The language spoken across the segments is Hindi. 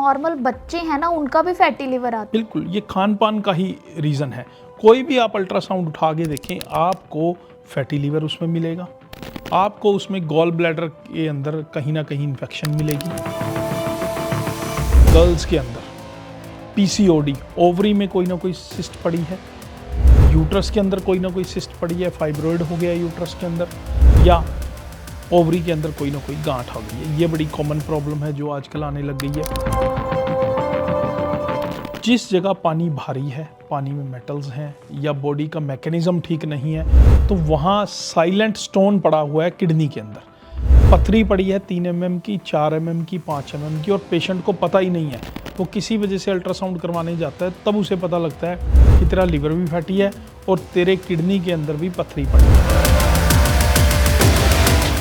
नॉर्मल बच्चे हैं ना, उनका भी फैटी लिवर आता है। बिल्कुल, ये खान पान का ही रीज़न है। कोई भी आप अल्ट्रासाउंड उठा के देखें, आपको फैटी लिवर उसमें मिलेगा, आपको उसमें गॉल ब्लैडर के अंदर कहीं ना कहीं इन्फेक्शन मिलेगी। गर्ल्स के अंदर पीसीओडी, ओवरी में कोई ना कोई सिस्ट पड़ी है, यूट्रस के अंदर कोई ना कोई सिस्ट पड़ी है, फाइब्रॉइड हो गया यूट्रस के अंदर, या ओवरी के अंदर कोई ना कोई गांठ आ गई है। ये बड़ी कॉमन प्रॉब्लम है जो आजकल आने लग गई है। जिस जगह पानी भारी है, पानी में मेटल्स हैं या बॉडी का मैकेनिज्म ठीक नहीं है, तो वहाँ साइलेंट स्टोन पड़ा हुआ है किडनी के अंदर। पथरी पड़ी है 3 mm की, 4 mm की, 5 mm की, और पेशेंट को पता ही नहीं है। वो किसी वजह से अल्ट्रासाउंड करवाने जाता है, तब उसे पता लगता है कि तेरा लिवर भी फैटी है और तेरे किडनी के अंदर भी पथरी पड़ी है।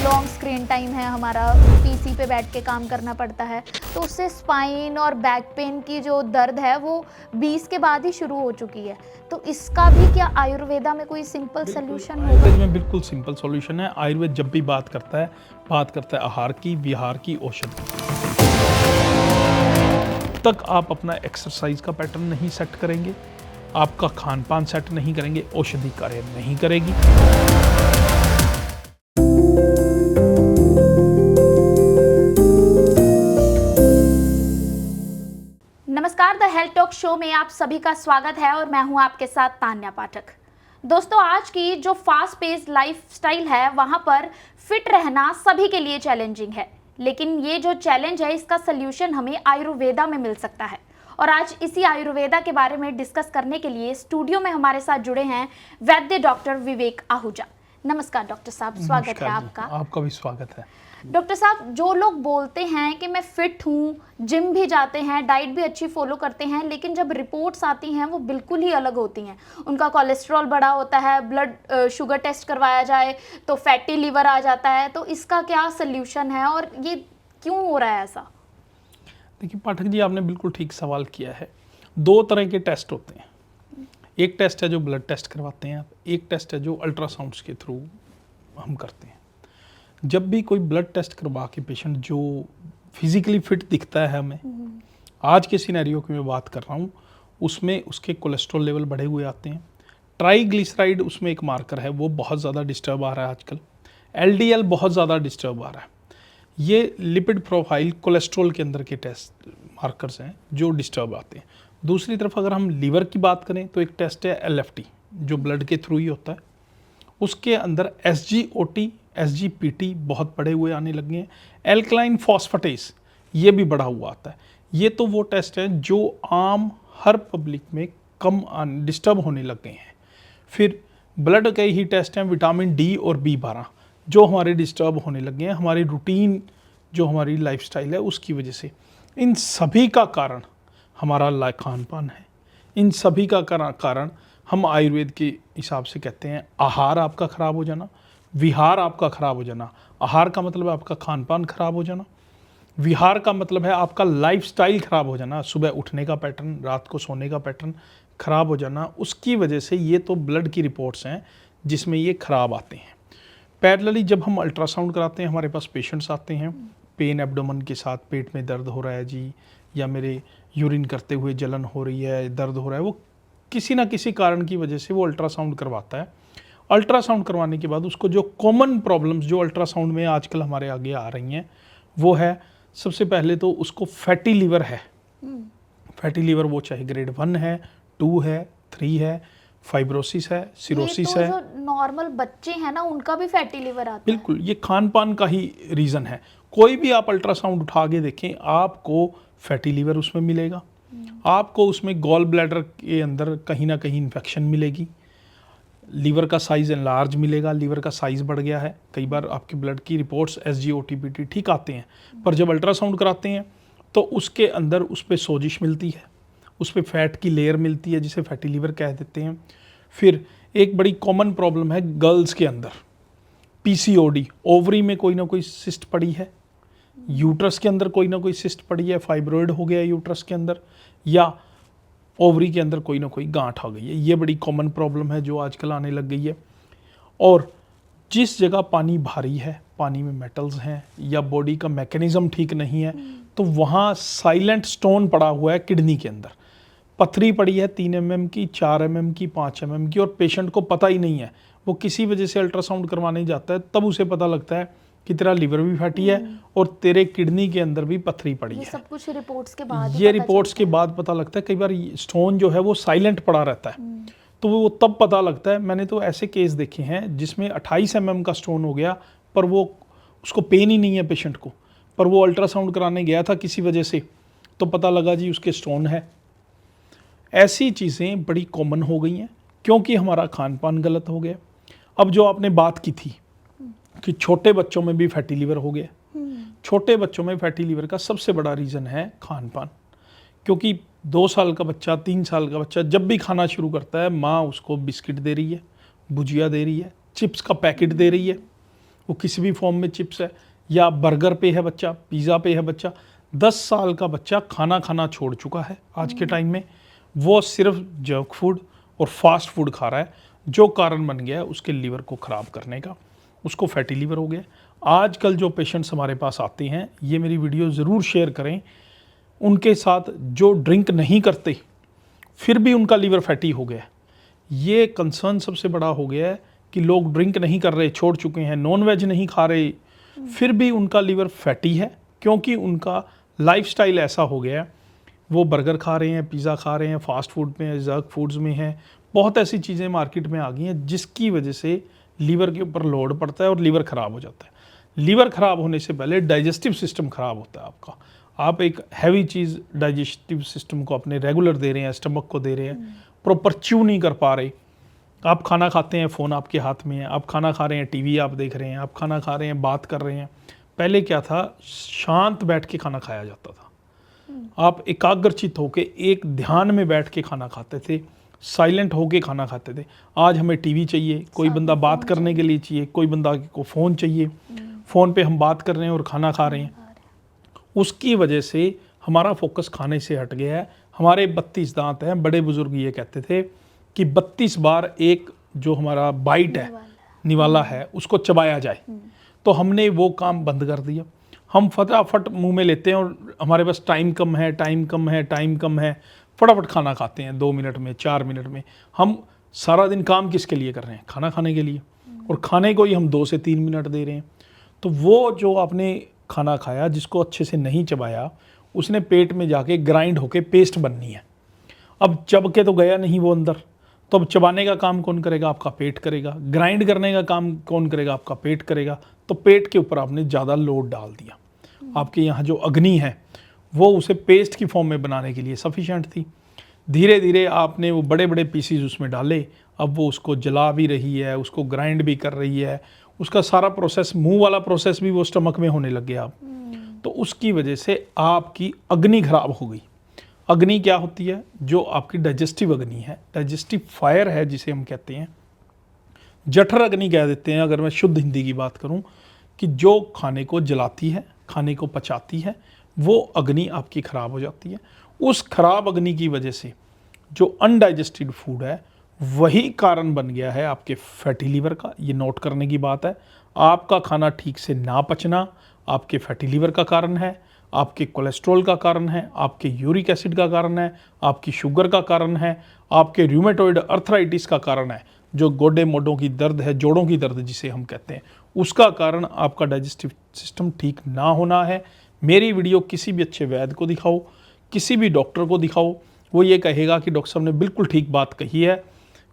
लॉन्ग स्क्रीन टाइम है हमारा, पीसी पे बैठ के काम करना पड़ता है, तो उससे स्पाइन और बैक पेन की जो दर्द है वो 20 के बाद ही शुरू हो चुकी है। तो इसका भी क्या आयुर्वेदा में कोई सिंपल सोल्यूशन होगा? आयुर्वेद में बिल्कुल सिंपल सॉल्यूशन है। आयुर्वेद जब भी बात करता है आहार की, विहार की, औषधि की। तक आप अपना एक्सरसाइज का पैटर्न नहीं सेट करेंगे, आपका खान पान सेट नहीं करेंगे, औषधि कार्य नहीं करेगी। नमस्कार, द हेल्थ टॉक शो में आप सभी का स्वागत है और मैं हूं आपके साथ तान्या पाठक। दोस्तों, आज की जो फास्ट पेस्ड लाइफस्टाइल है वहां पर फिट रहना सभी के लिए चैलेंजिंग है, लेकिन ये जो चैलेंज है इसका सल्यूशन हमें आयुर्वेदा में मिल सकता है। और आज इसी आयुर्वेदा के बारे में डिस्कस करने के लिए स्टूडियो में हमारे साथ जुड़े हैं वैद्य डॉक्टर विवेक आहूजा। नमस्कार डॉक्टर साहब, स्वागत है आपका। आपका भी स्वागत है। डॉक्टर साहब, जो लोग बोलते हैं कि मैं फिट हूँ, जिम भी जाते हैं, डाइट भी अच्छी फॉलो करते हैं, लेकिन जब रिपोर्ट्स आती हैं वो बिल्कुल ही अलग होती हैं। उनका कोलेस्ट्रॉल बढ़ा होता है, ब्लड शुगर टेस्ट करवाया जाए तो फैटी लिवर आ जाता है। तो इसका क्या सल्यूशन है और ये क्यों हो रहा है ऐसा? देखिए पाठक जी, आपने बिल्कुल ठीक सवाल किया है। 2 तरह के टेस्ट होते हैं। एक टेस्ट है जो ब्लड टेस्ट करवाते हैं, एक टेस्ट है जो अल्ट्रासाउंड्स के थ्रू हम करते हैं। जब भी कोई ब्लड टेस्ट करवा के पेशेंट जो फिजिकली फिट दिखता है हमें, आज के सिनेरियो की मैं बात कर रहा हूँ, उसमें उसके कोलेस्ट्रॉल लेवल बढ़े हुए आते हैं। ट्राइग्लिसराइड उसमें एक मार्कर है, वो बहुत ज़्यादा डिस्टर्ब आ रहा है आजकल। एलडीएल बहुत ज़्यादा डिस्टर्ब आ रहा है। ये लिपिड प्रोफाइल कोलेस्ट्रॉल के अंदर के टेस्ट मार्कर्स हैं जो डिस्टर्ब आते हैं। दूसरी तरफ अगर हम लीवर की बात करें तो एक टेस्ट है एलएफटी, जो ब्लड के थ्रू ही होता है। उसके अंदर एसजीओटी, एसजीपीटी बहुत बड़े हुए आने लगे हैं। एल्कलाइन फॉस्फेटेस ये भी बढ़ा हुआ आता है। ये तो वो टेस्ट हैं जो आम हर पब्लिक में कम डिस्टर्ब होने लग गए हैं। फिर ब्लड के ही टेस्ट हैं विटामिन डी और बी12 जो हमारे डिस्टर्ब होने लगे हैं, हमारी रूटीन जो हमारी लाइफस्टाइल है उसकी वजह से। इन सभी का कारण हमारा खान पान है। इन सभी का कारण हम आयुर्वेद के हिसाब से कहते हैं आहार आपका ख़राब हो जाना, विहार आपका ख़राब हो जाना। आहार का मतलब है आपका खान पान ख़राब हो जाना, विहार का मतलब है आपका लाइफस्टाइल ख़राब हो जाना, सुबह उठने का पैटर्न, रात को सोने का पैटर्न ख़राब हो जाना। उसकी वजह से ये तो ब्लड की रिपोर्ट्स हैं जिसमें ये ख़राब आते हैं। पैरेलली जब हम अल्ट्रासाउंड कराते हैं, हमारे पास पेशेंट्स आते हैं पेन एब्डोमेन के साथ, पेट में दर्द हो रहा है जी, या मेरे यूरिन करते हुए जलन हो रही है, दर्द हो रहा है, वो किसी ना किसी कारण की वजह से वो अल्ट्रासाउंड करवाता है। अल्ट्रासाउंड करवाने के बाद उसको जो कॉमन प्रॉब्लम्स जो अल्ट्रासाउंड में आजकल हमारे आगे आ रही हैं वो है, सबसे पहले तो उसको फैटी लिवर है। फैटी लिवर वो चाहे ग्रेड 1 है, 2 है, 3 है, फाइब्रोसिस है, सिरोसिस है। जो नॉर्मल बच्चे हैं ना, उनका भी फैटी लिवर आता है। बिल्कुल, ये खान पान का ही रीज़न है। कोई भी आप अल्ट्रासाउंड उठा के देखें, आपको फैटी लिवर उसमें मिलेगा, आपको उसमें गॉल ब्लैडर के अंदर कहीं ना कहीं इन्फेक्शन मिलेगी, लीवर का साइज़ एनलार्ज मिलेगा, लीवर का साइज़ बढ़ गया है। कई बार आपके ब्लड की रिपोर्ट्स एसजीओटीपीटी ठीक आते हैं, पर जब अल्ट्रासाउंड कराते हैं तो उसके अंदर उस पर सोजिश मिलती है, उस पर फैट की लेयर मिलती है जिसे फैटी लिवर कह देते हैं। फिर एक बड़ी कॉमन प्रॉब्लम है गर्ल्स के अंदर पीसीओडी, ओवरी में कोई ना कोई सिस्ट पड़ी है, यूट्रस के अंदर कोई ना कोई सिस्ट पड़ी है, फाइब्रॉइड हो गया यूट्रस के अंदर, या ओवरी के अंदर कोई ना कोई गांठ आ गई है। ये बड़ी कॉमन प्रॉब्लम है जो आजकल आने लग गई है। और जिस जगह पानी भारी है, पानी में मेटल्स हैं या बॉडी का मैकेनिज्म ठीक नहीं है, तो वहाँ साइलेंट स्टोन पड़ा हुआ है किडनी के अंदर। पथरी पड़ी है 3 mm की, 4 mm की, 5 mm की, और पेशेंट को पता ही नहीं है। वो किसी वजह से अल्ट्रासाउंड करवाने जाता है, तब उसे पता लगता है कि तेरा लिवर भी फैटी है और तेरे किडनी के अंदर भी पथरी पड़ी है। सब कुछ रिपोर्ट्स के बाद ये रिपोर्ट्स के बाद पता लगता है। कई बार स्टोन जो है वो साइलेंट पड़ा रहता है, तो वो तब पता लगता है। मैंने तो ऐसे केस देखे हैं जिसमें 28 mm का स्टोन हो गया, पर वो उसको पेन ही नहीं है पेशेंट को, पर वो अल्ट्रासाउंड कराने गया था किसी वजह से, तो पता लगा जी उसके स्टोन है। ऐसी चीज़ें बड़ी कॉमन हो गई हैं क्योंकि हमारा खान पान गलत हो गया। अब जो आपने बात की थी कि छोटे बच्चों में भी फैटी लीवर हो गया, छोटे बच्चों में फैटी लीवर का सबसे बड़ा रीज़न है खान पान। क्योंकि 2 साल का बच्चा, 3 साल का बच्चा जब भी खाना शुरू करता है, माँ उसको बिस्किट दे रही है, भुजिया दे रही है, चिप्स का पैकेट दे रही है, वो किसी भी फॉर्म में चिप्स है, या बर्गर पे है बच्चा, पिज़्ज़ा पे है बच्चा। 10 साल का बच्चा खाना खाना छोड़ चुका है आज के टाइम में, वो सिर्फ जंक फूड और फास्ट फूड खा रहा है, जो कारण बन गया है उसके लीवर को ख़राब करने का, उसको फैटी लीवर हो गया। आजकल जो पेशेंट्स हमारे पास आते हैं, ये मेरी वीडियो ज़रूर शेयर करें, उनके साथ जो ड्रिंक नहीं करते फिर भी उनका लीवर फैटी हो गया। ये कंसर्न सबसे बड़ा हो गया है कि लोग ड्रिंक नहीं कर रहे, छोड़ चुके हैं, नॉन वेज नहीं खा रहे, फिर भी उनका लीवर फैटी है, क्योंकि उनका लाइफस्टाइल ऐसा हो गया है। वो बर्गर खा रहे हैं, पिज़्ज़ा खा रहे हैं, फास्ट फूड में, जंक फूड्स में हैं, बहुत ऐसी चीज़ें मार्केट में आ गई हैं जिसकी वजह से लीवर के ऊपर लोड पड़ता है और लीवर ख़राब हो जाता है। लीवर ख़राब होने से पहले डाइजेस्टिव सिस्टम ख़राब होता है आपका। आप एक हैवी चीज़ डाइजेस्टिव सिस्टम को अपने रेगुलर दे रहे हैं, स्टमक को दे रहे हैं, प्रॉपर च्यू नहीं कर पा रहे। आप खाना खाते हैं, फ़ोन आपके हाथ में है, आप खाना खा रहे हैं, टीवी आप देख रहे हैं, आप खाना खा रहे हैं, बात कर रहे हैं। पहले क्या था, शांत बैठ के खाना खाया जाता था, आप एकाग्रचित होके एक ध्यान में बैठ के खाना खाते थे, साइलेंट होके खाना खाते थे। आज हमें टीवी चाहिए, कोई बंदा बात करने के लिए चाहिए, कोई बंदा को फ़ोन चाहिए, फ़ोन पे हम बात कर रहे हैं और खाना खा रहे हैं। उसकी वजह से हमारा फोकस खाने से हट गया है। हमारे 32 दांत हैं, बड़े बुजुर्ग ये कहते थे कि 32 बार एक जो हमारा बाइट है, निवाला है, उसको चबाया जाए। तो हमने वो काम बंद कर दिया। हम फटाफट मुंह में लेते हैं और हमारे पास टाइम कम है, टाइम कम है, टाइम कम है, फटाफट खाना खाते हैं 2 मिनट में, 4 मिनट में। हम सारा दिन काम किसके लिए कर रहे हैं? खाना खाने के लिए, और खाने को ही हम 2 से 3 मिनट दे रहे हैं। तो वो जो आपने खाना खाया जिसको अच्छे से नहीं चबाया, उसने पेट में जाके ग्राइंड होके पेस्ट बननी है। अब चब के तो गया नहीं वो अंदर, तो अब चबाने का काम कौन करेगा? आपका पेट करेगा। ग्राइंड करने का काम कौन करेगा? आपका पेट करेगा। तो पेट के ऊपर आपने ज़्यादा लोड डाल दिया। आपके यहाँ जो अग्नि है वो उसे पेस्ट की फॉर्म में बनाने के लिए सफिशेंट थी। धीरे धीरे आपने वो बड़े बड़े पीसीज उसमें डाले, अब वो उसको जला भी रही है, उसको ग्राइंड भी कर रही है, उसका सारा प्रोसेस, मुंह वाला प्रोसेस भी वो स्टमक में होने लग गया। तो उसकी वजह से आपकी अग्नि खराब हो गई। अग्नि क्या होती है? जो आपकी डाइजेस्टिव अग्नि है, डाइजेस्टिव फायर है जिसे हम कहते हैं, जठर अग्नि कह देते हैं अगर मैं शुद्ध हिंदी की बात करूं, कि जो खाने को जलाती है, खाने को पचाती है, वो अग्नि आपकी खराब हो जाती है। उस खराब अग्नि की वजह से जो अनडाइजेस्टेड फूड है वही कारण बन गया है आपके फैटी लीवर का। ये नोट करने की बात है। आपका खाना ठीक से ना पचना आपके फैटी लीवर का कारण है, आपके कोलेस्ट्रॉल का कारण है, आपके यूरिक एसिड का कारण है, आपकी शुगर का कारण है, आपके रूमेटॉइड अर्थराइटिस का कारण है, जो गोडे मोडों की दर्द है, जोड़ों की दर्द जिसे हम कहते हैं, उसका कारण आपका डाइजेस्टिव सिस्टम ठीक ना होना है। मेरी वीडियो किसी भी अच्छे वैद्य को दिखाओ, किसी भी डॉक्टर को दिखाओ, वो ये कहेगा कि डॉक्टर साहब ने बिल्कुल ठीक बात कही है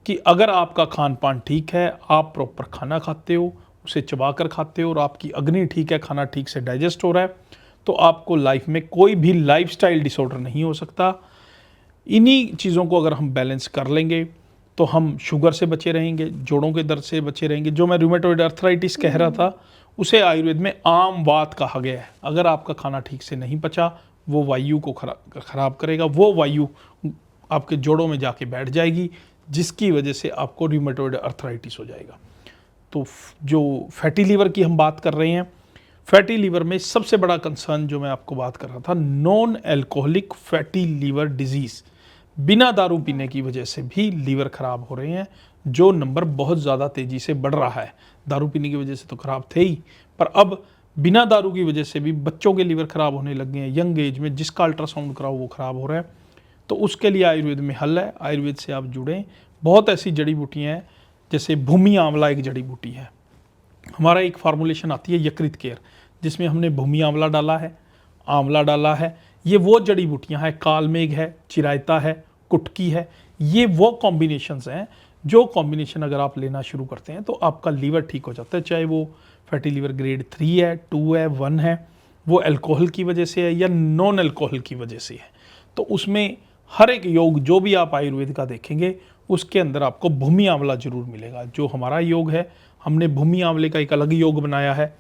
कि अगर आपका खान पान ठीक है, आप प्रॉपर खाना खाते हो, उसे चबा कर खाते हो और आपकी अग्नि ठीक है, खाना ठीक से डाइजेस्ट हो रहा है, तो आपको लाइफ में कोई भी लाइफस्टाइल डिसऑर्डर नहीं हो सकता। इन्हीं चीज़ों को अगर हम बैलेंस कर लेंगे तो हम शुगर से बचे रहेंगे, जोड़ों के दर्द से बचे रहेंगे। जो मैं रूमेटॉइड अर्थराइटिस कह रहा था, उसे आयुर्वेद में आम वात कहा गया है। अगर आपका खाना ठीक से नहीं पचा, वो वायु को खराब करेगा, वो वायु आपके जोड़ों में जाके बैठ जाएगी, जिसकी वजह से आपको रूमेटॉइड अर्थराइटिस हो जाएगा। तो जो फैटी लीवर की हम बात कर रहे हैं, फैटी लीवर में सबसे बड़ा कंसर्न जो मैं आपको बात कर रहा था, non alcoholic fatty liver disease, बिना दारू पीने की वजह से भी लीवर ख़राब हो रहे हैं, जो नंबर बहुत ज़्यादा तेज़ी से बढ़ रहा है। दारू पीने की वजह से तो ख़राब थे ही, पर अब बिना दारू की वजह से भी बच्चों के लीवर खराब होने लग गए हैं यंग एज में, जिसका अल्ट्रासाउंड कराओ वो खराब हो रहा है। तो उसके लिए आयुर्वेद में हल है, आयुर्वेद से आप जुड़ें। बहुत ऐसी जड़ी बूटियाँ हैं, जैसे भूमि आंवला एक जड़ी बूटी है। हमारा एक फार्मूलेशन आती है यकृत केयर, जिसमें हमने भूमि आंवला डाला है, आंवला डाला है। ये वो जड़ी बूटियाँ हैं, कालमेघ है, चिरायता है, कुटकी है, ये वो कॉम्बिनेशंस हैं जो कॉम्बिनेशन अगर आप लेना शुरू करते हैं तो आपका लीवर ठीक हो जाता है। चाहे वो फैटी लीवर ग्रेड 3 है, 2 है, 1 है, वो अल्कोहल की वजह से है या नॉन अल्कोहल की वजह से है। तो उसमें हर एक योग जो भी आप आयुर्वेद का देखेंगे उसके अंदर आपको भूमि आंवला जरूर मिलेगा। जो हमारा योग है, हमने भूमि आंवले का एक अलग योग बनाया है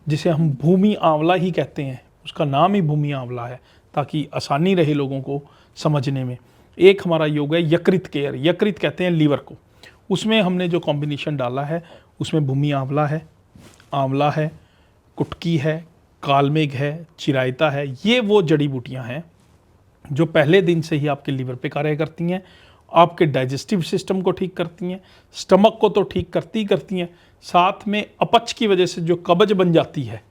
जिसे हम भूमि आंवला ही कहते हैं, उसका नाम ही भूमि आंवला है ताकि आसानी रहे लोगों को समझने में। एक हमारा योग है यकृत केयर, यकृत कहते हैं लीवर को, उसमें हमने जो कॉम्बिनेशन डाला है उसमें भूमि आंवला है, कुटकी है, कालमेघ है, चिरायता है। ये वो जड़ी बूटियां हैं जो पहले दिन से ही आपके लीवर पे कार्य करती हैं, आपके डाइजेस्टिव सिस्टम को ठीक करती हैं, स्टमक को तो ठीक करती हैं, साथ में अपच की वजह से जो कब्ज बन जाती है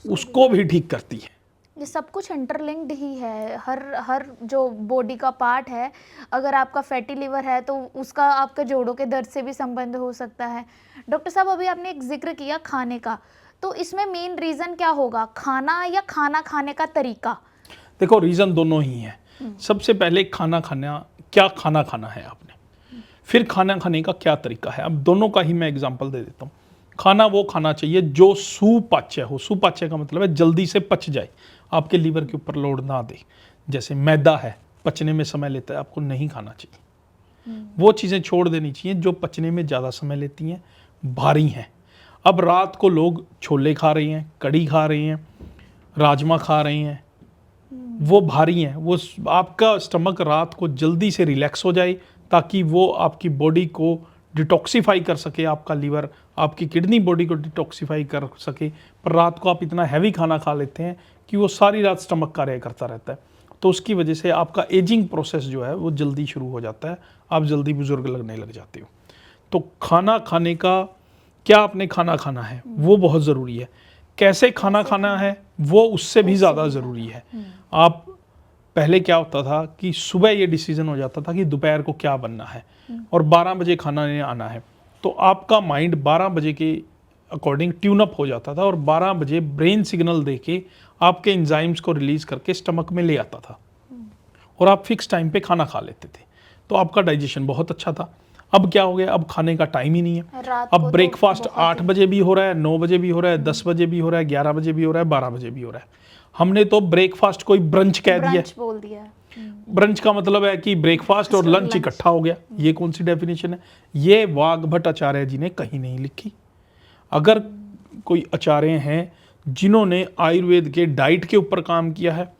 उसको भी ठीक करती है। ये सब कुछ इंटरलिंक्ड ही है, हर जो बॉडी का पार्ट है। अगर आपका फैटी लिवर है तो उसका आपके जोड़ों के दर्द से भी संबंध हो सकता है। डॉक्टर साहब, अभी आपने एक जिक्र किया खाने का, तो इसमें मेन रीज़न क्या होगा, खाना या खाना खाने का तरीका? देखो, रीज़न दोनों ही हैं। सबसे पहले खाना खाना है आपने, फिर खाना खाने का क्या तरीका है। अब दोनों का ही मैं एग्जांपल दे देता हूँ। खाना वो खाना चाहिए जो सुपाच्य हो। सुपाच्य का मतलब है जल्दी से पच जाए, आपके लीवर के ऊपर लोड ना दे। जैसे मैदा है, पचने में समय लेता है, आपको नहीं खाना चाहिए। वो चीज़ें छोड़ देनी चाहिए जो पचने में ज़्यादा समय लेती हैं, भारी हैं। अब रात को लोग छोले खा रहे हैं, कड़ी खा रहे हैं, राजमा खा रहे हैं, वो भारी हैं। वो आपका स्टमक रात को जल्दी से रिलैक्स हो जाए ताकि वो आपकी बॉडी को डिटॉक्सीफाई कर सके, आपका लीवर, आपकी किडनी बॉडी को डिटॉक्सीफाई कर सके। पर रात को आप इतना हैवी खाना खा लेते हैं कि वो सारी रात स्टमक कार्य करता रहता है, तो उसकी वजह से आपका एजिंग प्रोसेस जो है वो जल्दी शुरू हो जाता है, आप जल्दी बुजुर्ग लगने लग जाते हो। तो खाना खाने का क्या आपने खाना है वो बहुत ज़रूरी है। कैसे खाना खाना है वो उससे भी ज़्यादा ज़रूरी है। आप पहले क्या होता था कि सुबह ये डिसीजन हो जाता था कि दोपहर को क्या बनना है और 12 बजे खाना नहीं आना है, तो आपका माइंड 12 बजे के अकॉर्डिंग ट्यून अप हो जाता था और 12 बजे ब्रेन सिग्नल देके आपके एंजाइम्स को रिलीज करके स्टमक में ले आता था और आप फिक्स टाइम पे खाना खा लेते थे, तो आपका डाइजेशन बहुत अच्छा था। अब क्या हो गया, अब खाने का टाइम ही नहीं है। अब ब्रेकफास्ट 8 बजे भी हो रहा है, 9 बजे भी हो रहा है, 10 बजे भी हो रहा है, 11 बजे भी हो रहा है, 12 बजे भी हो रहा है। हमने तो ब्रेकफास्ट कोई ब्रंच कह दिया, बोल दिया। ब्रंच का मतलब है कि ब्रेकफास्ट और लंच इकट्ठा हो गया। ये कौन सी डेफिनेशन है? ये वाघ भट्टाचार्य जी ने कहीं नहीं लिखी। अगर कोई आचार्य हैं जिन्होंने आयुर्वेद के डाइट के ऊपर काम किया है,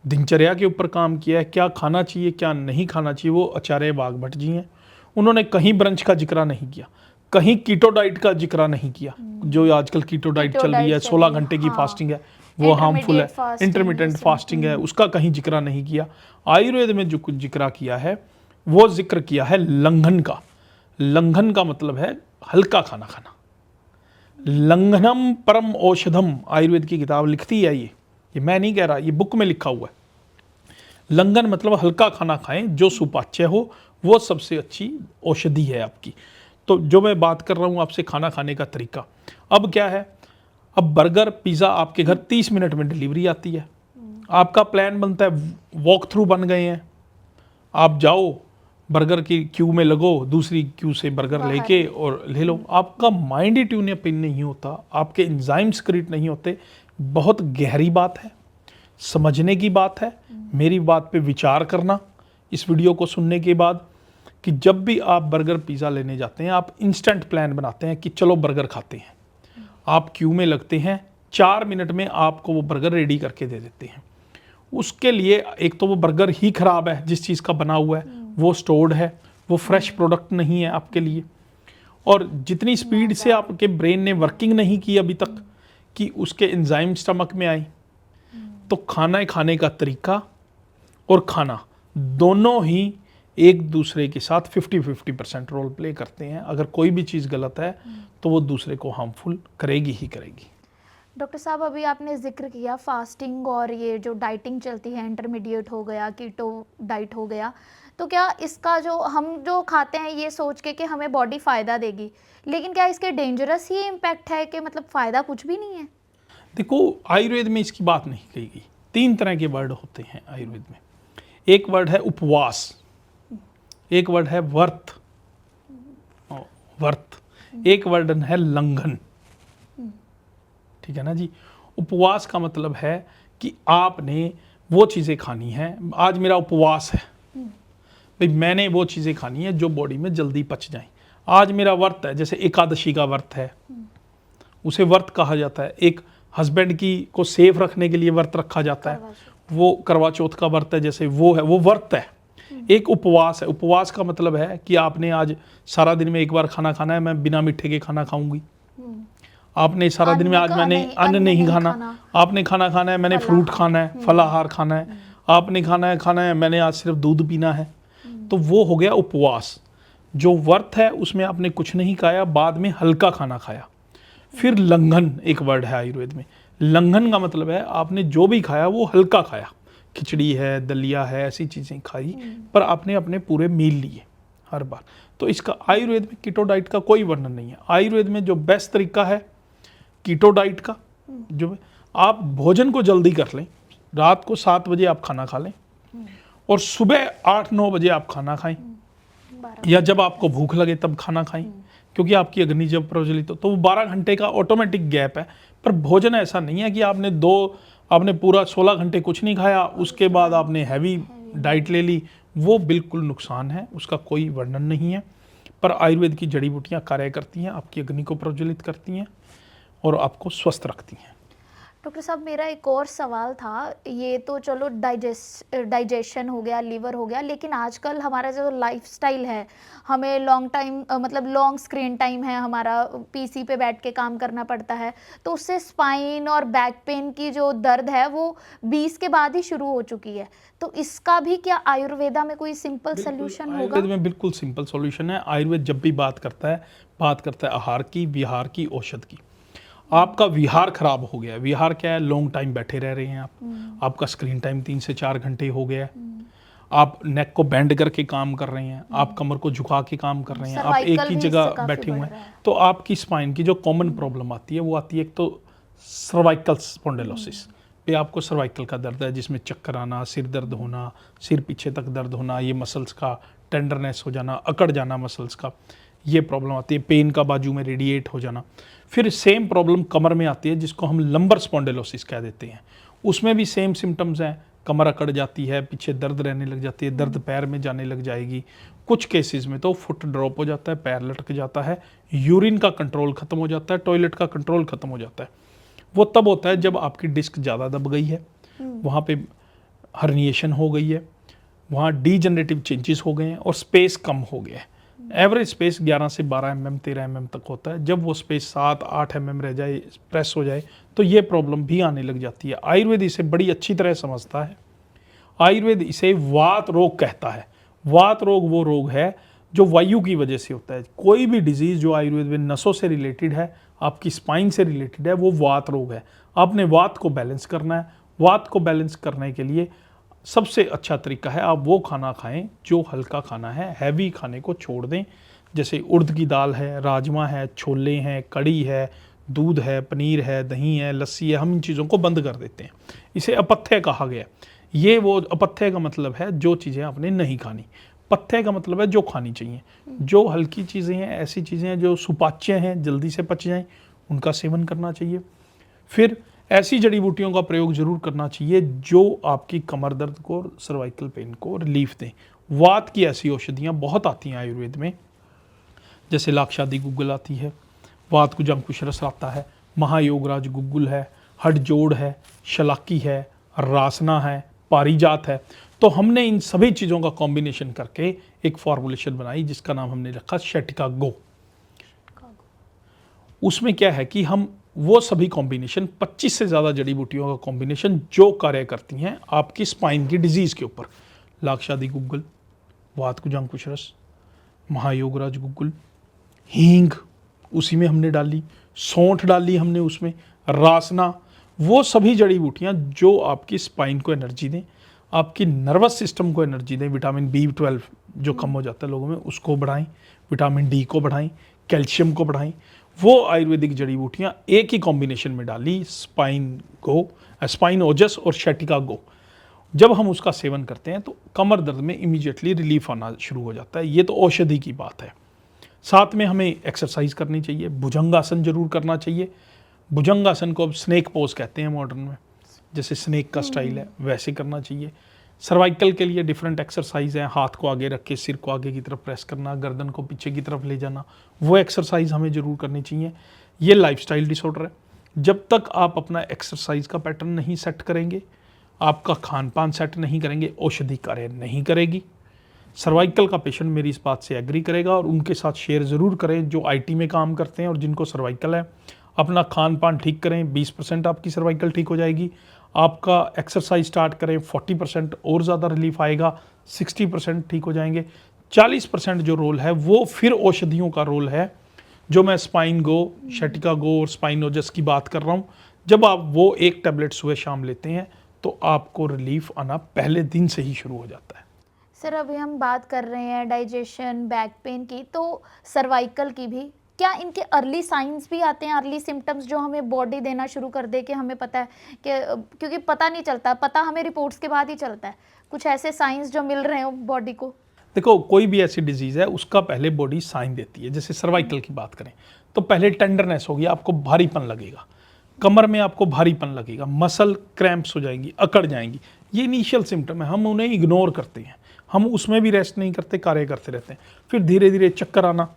दिनचर्या के ऊपर काम किया है, क्या खाना चाहिए क्या नहीं खाना चाहिए, वो आचार्य वाघ भट्ट जी हैं। उन्होंने कहीं ब्रंच का जिक्र नहीं किया, कहीं कीटो डाइट का जिक्र नहीं किया। जो आजकल कीटो डाइट चल रही है, 16 घंटे की फास्टिंग है, वो हार्मफुल है, इंटरमिटेंट फास्टिंग है, उसका कहीं जिक्र नहीं किया। आयुर्वेद में जो कुछ जिक्र किया है वो जिक्र किया है लंघन का। लंघन का मतलब है हल्का खाना खाना। लंघनम परम औषधम, आयुर्वेद की किताब लिखती है ये मैं नहीं कह रहा, ये बुक में लिखा हुआ है। लंघन मतलब हल्का खाना खाएं जो सुपाच्य हो, वो सबसे अच्छी औषधि है आपकी। तो जो मैं बात कर रहा हूँ आपसे खाना खाने का तरीका, अब क्या है, अब बर्गर पिज़्ज़ा आपके घर 30 मिनट में डिलीवरी आती है। आपका प्लान बनता है, वॉक थ्रू बन गए हैं, आप जाओ बर्गर की क्यू में लगो, दूसरी क्यू से बर्गर लेके और ले लो। आपका माइंड ही ट्यून अप नहीं होता, आपके एंजाइम्स क्रिएट नहीं होते। बहुत गहरी बात है, समझने की बात है। मेरी बात पे विचार करना इस वीडियो को सुनने के बाद कि जब भी आप बर्गर पिज़्ज़ा लेने जाते हैं, आप इंस्टेंट प्लान बनाते हैं कि चलो बर्गर खाते हैं। आप क्यू में लगते हैं, 4 मिनट में आपको वो बर्गर रेडी करके दे देते हैं। उसके लिए एक तो वो बर्गर ही ख़राब है, जिस चीज़ का बना हुआ है वो स्टोर्ड है, वो फ्रेश प्रोडक्ट नहीं है आपके लिए। और जितनी स्पीड से आपके ब्रेन ने वर्किंग नहीं की अभी तक कि उसके एंजाइम स्टमक में आए, तो खाने का तरीका और खाना दोनों ही एक दूसरे के साथ 50-50% रोल प्ले करते हैं। अगर कोई भी चीज़ गलत है तो वो दूसरे को हार्मफुल करेगी ही करेगी। डॉक्टर साहब, अभी आपने जिक्र किया फास्टिंग और ये जो डाइटिंग चलती है, इंटरमीडिएट हो गया, कीटो डाइट हो गया, तो क्या इसका जो हम जो खाते हैं ये सोच के कि हमें बॉडी फ़ायदा देगी, लेकिन क्या इसके डेंजरस ही इम्पैक्ट है कि मतलब फ़ायदा कुछ भी नहीं है? देखो, आयुर्वेद में इसकी बात नहीं कही गई। 3 तरह के वर्ड होते हैं आयुर्वेद में। एक वर्ड है उपवास, एक वर्ड है व्रत, एक वर्ड है लंघन। ठीक है ना जी। उपवास का मतलब है कि आपने वो चीज़ें खानी है, आज मेरा उपवास है भाई, मैंने वो चीज़ें खानी है जो बॉडी में जल्दी पच जाएं। आज मेरा व्रत है, जैसे एकादशी का व्रत है, उसे व्रत कहा जाता है। एक हस्बैंड की को सेफ रखने के लिए व्रत रखा जाता है, वो करवा चौथ का व्रत है, जैसे वो है, वो व्रत है। एक उपवास है। उपवास का मतलब है कि आपने आज सारा दिन में एक बार खाना खाना है, मैं बिना मीठे के खाना खाऊंगी। आपने सारा दिन में आज मैंने अन्न नहीं खाना, आपने खाना खाना है, मैंने फ्रूट खाना है, फलाहार खाना है, आपने खाना है, मैंने आज सिर्फ दूध पीना है। तो वो हो गया उपवास। जो व्रत है उसमें आपने कुछ नहीं खाया, बाद में हल्का खाना खाया। फिर लंघन एक वर्ड है आयुर्वेद में। लंघन का मतलब है आपने जो भी खाया वो हल्का खाया, खिचड़ी है, दलिया है, ऐसी चीज़ें खाई, पर आपने अपने पूरे मील लिए हर बार। तो इसका आयुर्वेद में कीटो डाइट का कोई वर्णन नहीं है। आयुर्वेद में जो बेस्ट तरीका है कीटो डाइट का, जो आप भोजन को जल्दी कर लें, रात को 7 बजे आप खाना खा लें और सुबह 8-9 बजे आप खाना खाएं, या जब आपको भूख लगे तब खाना खाएं, क्योंकि आपकी अग्नि जब प्रज्वलित हो तो वो 12 घंटे का ऑटोमेटिक गैप है। पर भोजन ऐसा नहीं है कि आपने पूरा 16 घंटे कुछ नहीं खाया, उसके बाद आपने हैवी डाइट ले ली, वो बिल्कुल नुकसान है, उसका कोई वर्णन नहीं है। पर आयुर्वेद की जड़ी बूटियाँ कार्य करती हैं, आपकी अग्नि को प्रज्वलित करती हैं और आपको स्वस्थ रखती हैं। डॉक्टर साहब, मेरा एक और सवाल था, ये तो चलो डाइजेशन हो गया, लीवर हो गया, लेकिन आजकल हमारा जो लाइफस्टाइल है, हमें लॉन्ग टाइम मतलब लॉन्ग स्क्रीन टाइम है, हमारा पीसी पे बैठ के काम करना पड़ता है, तो उससे स्पाइन और बैक पेन की जो दर्द है वो 20 के बाद ही शुरू हो चुकी है। तो इसका भी क्या आयुर्वेदा में कोई सिंपल सोल्यूशन होगा? आयुर्वेद में बिल्कुल सिंपल सॉल्यूशन है। आयुर्वेद जब भी बात करता है आहार की, विहार की, औषध की। आपका विहार खराब हो गया। विहार क्या है? लॉन्ग टाइम बैठे रह रहे हैं आप, आपका स्क्रीन टाइम 3 से 4 घंटे हो गया है, आप नेक को बेंड करके काम कर रहे हैं, आप कमर को झुका के काम कर रहे हैं, आप एक ही जगह बैठे हुए हैं, तो आपकी स्पाइन की जो कॉमन प्रॉब्लम आती है वो आती है, एक तो सर्वाइकल स्पॉन्डिलोसिस पे आपको सर्वाइकल का दर्द है, जिसमें चक्कर आना, सिर दर्द होना, सिर पीछे तक दर्द होना, ये मसल्स का टेंडरनेस हो जाना, अकड़ जाना मसल्स का, ये प्रॉब्लम आती है। पेन का बाजू में रेडिएट हो जाना। फिर सेम प्रॉब्लम कमर में आती है, जिसको हम लंबर स्पॉन्डिलोसिस कह देते हैं। उसमें भी सेम सिम्टम्स हैं, कमर अकड़ जाती है, पीछे दर्द रहने लग जाती है, दर्द पैर में जाने लग जाएगी, कुछ केसेस में तो फुट ड्रॉप हो जाता है, पैर लटक जाता है, यूरिन का कंट्रोल खत्म हो जाता है, टॉयलेट का कंट्रोल खत्म हो जाता है। वो तब होता है जब आपकी डिस्क ज़्यादा दब गई है, वहाँ पे हर्निएशन हो गई है, वहाँ डीजनरेटिव चेंजेस हो गए हैं और स्पेस कम हो गया है। एवरेज स्पेस 11 से 12 mm 13 mm तक होता है। जब वो स्पेस 7-8 mm रह जाए, प्रेस हो जाए, तो ये प्रॉब्लम भी आने लग जाती है। आयुर्वेद इसे बड़ी अच्छी तरह समझता है। आयुर्वेद इसे वात रोग कहता है। वात रोग वो रोग है जो वायु की वजह से होता है। कोई भी डिजीज़ जो आयुर्वेद में नसों से रिलेटेड है, आपकी स्पाइन से रिलेटेड है, वो वात रोग है। आपने वात को बैलेंस करना है। वात को बैलेंस करने के लिए सबसे अच्छा तरीका है आप वो खाना खाएं जो हल्का खाना है, हैवी खाने को छोड़ दें। जैसे उड़द की दाल है, राजमा है, छोले हैं, कड़ी है, दूध है, पनीर है, दही है, लस्सी है, हम इन चीज़ों को बंद कर देते हैं। इसे अपथ्य कहा गया। ये वो अपथ्य का मतलब है जो चीज़ें आपने नहीं खानी। पथ्य का मतलब है जो खानी चाहिए। जो हल्की चीज़ें हैं, ऐसी चीज़ें हैं जो सुपाच्य हैं, जल्दी से पच जाएं, उनका सेवन करना चाहिए। फिर ऐसी जड़ी बूटियों का प्रयोग जरूर करना चाहिए जो आपकी कमर दर्द को, सर्वाइकल पेन को रिलीफ दें। वात की ऐसी औषधियाँ बहुत आती हैं आयुर्वेद में, जैसे लाक्षादी गुग्गल आती है, वात कुजांकुश आता है, महायोगराज गुग्गुल है, हडजोड़ है, शलाकी है, रासना है, पारिजात है। तो हमने इन सभी चीज़ों का कॉम्बिनेशन करके एक फॉर्मुलेशन बनाई जिसका नाम हमने रखा शटिका गो। उसमें क्या है कि हम वो सभी कॉम्बिनेशन, 25 से ज़्यादा जड़ी बूटियों का कॉम्बिनेशन जो कार्य करती हैं आपकी स्पाइन की डिजीज़ के ऊपर, लाक्षादी गुग्गल, वात कुजांकुश रस, महायोगराज गुग्गुल, हींग उसी में हमने डाली, सौंठ डाली हमने उसमें, रासना, वो सभी जड़ी बूटियां जो आपकी स्पाइन को एनर्जी दें, आपकी नर्वस सिस्टम को एनर्जी दें। विटामिन B12 जो कम हो जाता है लोगों में, उसको बढ़ाएं, विटामिन D को बढ़ाएं, कैल्शियम को बढ़ाएं। वो आयुर्वेदिक जड़ी बूटियां एक ही कॉम्बिनेशन में डाली, स्पाइन ओजस और शैटिका गो। जब हम उसका सेवन करते हैं तो कमर दर्द में इमीडिएटली रिलीफ आना शुरू हो जाता है। ये तो औषधि की बात है। साथ में हमें एक्सरसाइज करनी चाहिए, भुजंगासन जरूर करना चाहिए। भुजंगासन को अब स्नेक पोज कहते हैं मॉडर्न में, जैसे स्नेक का स्टाइल है वैसे करना चाहिए। सर्वाइकल के लिए डिफरेंट एक्सरसाइज हैं, हाथ को आगे रख के सिर को आगे की तरफ प्रेस करना, गर्दन को पीछे की तरफ ले जाना, वो एक्सरसाइज हमें जरूर करनी चाहिए। ये लाइफस्टाइल डिसऑर्डर है। जब तक आप अपना एक्सरसाइज का पैटर्न नहीं सेट करेंगे, आपका खान पान सेट नहीं करेंगे, औषधि कार्य नहीं करेगी। सर्वाइकल का पेशेंट मेरी इस बात से एग्री करेगा और उनके साथ शेयर ज़रूर करें जो IT में काम करते हैं और जिनको सर्वाइकल है। अपना खान पान ठीक करें, 20% आपकी सर्वाइकल ठीक हो जाएगी। आपका एक्सरसाइज स्टार्ट करें, 40% और ज़्यादा रिलीफ आएगा, 60% ठीक हो जाएंगे। 40% जो रोल है वो फिर औषधियों का रोल है, जो मैं स्पाइन गो, शैटिका गो और स्पाइनोजस की बात कर रहा हूँ। जब आप वो एक टैबलेट सुबह शाम लेते हैं तो आपको रिलीफ आना पहले दिन से ही शुरू हो जाता है। सर अभी हम बात कर रहे हैं डाइजेशन, बैक पेन की, तो सर्वाइकल की भी, क्या इनके अर्ली साइंस भी आते हैं, अर्ली सिम्टम्स जो हमें बॉडी देना शुरू कर दे कि हमें पता है कि, क्योंकि पता नहीं चलता, पता हमें रिपोर्ट्स के बाद ही चलता है, कुछ ऐसे साइंस जो मिल रहे हो बॉडी को? देखो, कोई भी ऐसी डिजीज़ है उसका पहले बॉडी साइन देती है। जैसे सर्वाइकल की बात करें तो पहले टेंडरनेस होगी, आपको भारीपन लगेगा, कमर में आपको भारीपन लगेगा, मसल क्रैम्प्स हो जाएंगी, अकड़ जाएंगी। ये इनिशियल सिम्टम है, हम उन्हें इग्नोर करते हैं, हम उसमें भी रेस्ट नहीं करते, कार्य करते रहते हैं। फिर धीरे धीरे चक्कर आना,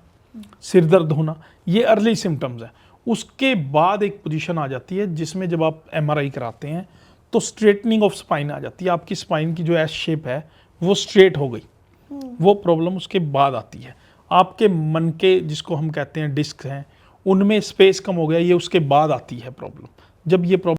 सिर दर्द होना, ये अर्ली सिम्टम्स हैं। उसके बाद एक पोजीशन आ जाती है जिसमें जब आप MRI कराते हैं तो स्ट्रेटनिंग ऑफ स्पाइन आ जाती है। आपकी स्पाइन की जो एस शेप है वो स्ट्रेट हो गई, वो प्रॉब्लम उसके बाद आती है। आपके मन के, जिसको हम कहते हैं डिस्क हैं, उनमें स्पेस कम हो गया, ये उसके बाद आती है प्रॉब्लम। जब ये प्रॉब्लम